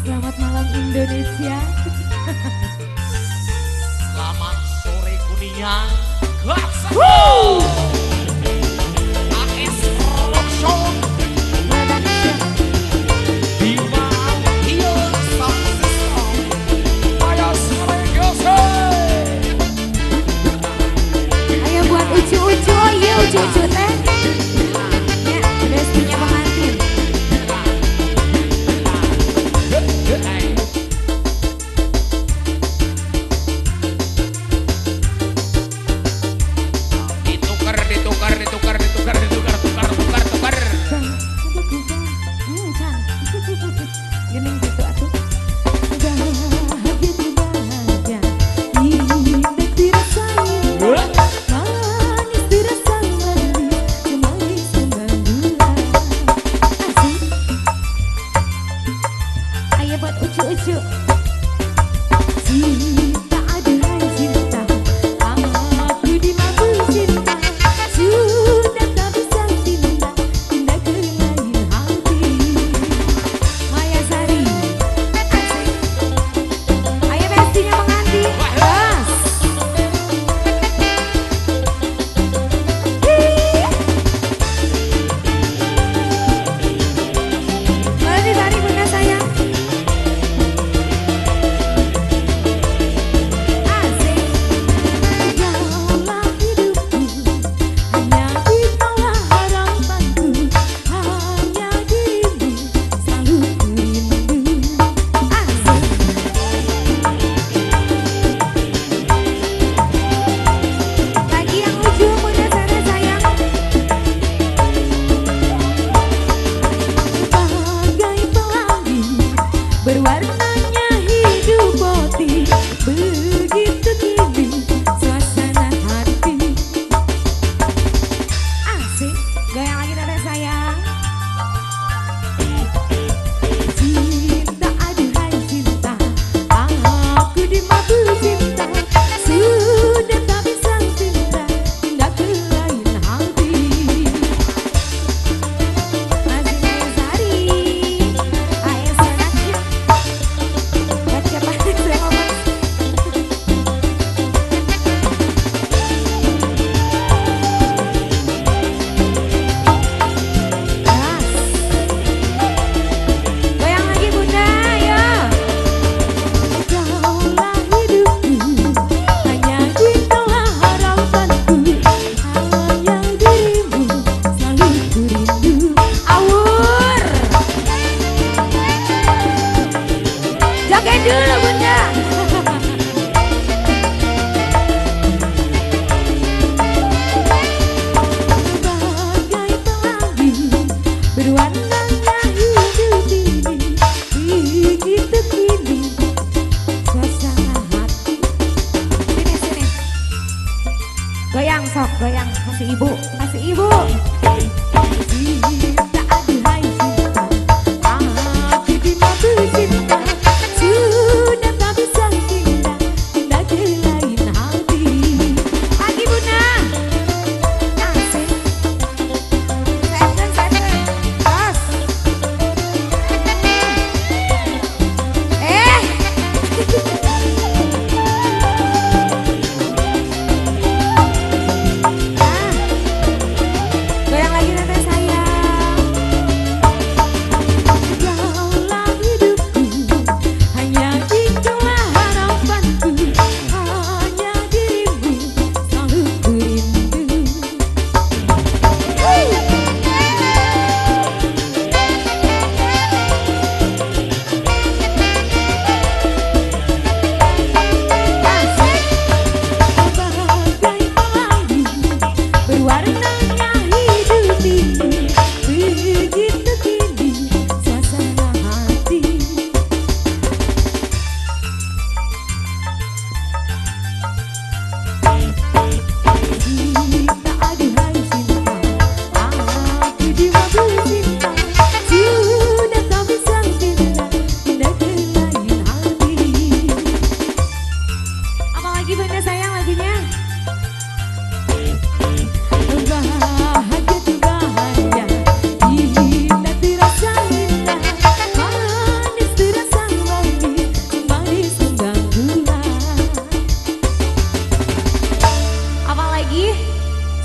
Selamat malam Indonesia. Selamat sore Kuningan. Gas. AS Production. Bima Audio Sound System. Ayo sore gose. Ayo buat ucu-ucu, ayo ucu-ucu teh. Ya, restunya pengantin. Ditukar. Gening gitu atuh. Bahagia, indah dirasanya. Manis dirasa manis, semanis kembang gula. Asik. Ayo buat ucu-ucu. Cinta adalah cinta, aku dimabui cinta. Sudah tak bisa cinta, pindah ke lain hati. Maya Sari, asik. Ayo bestinya pengantin, gas. Boleh ditarik bunda sayang.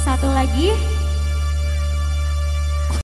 satu lagi.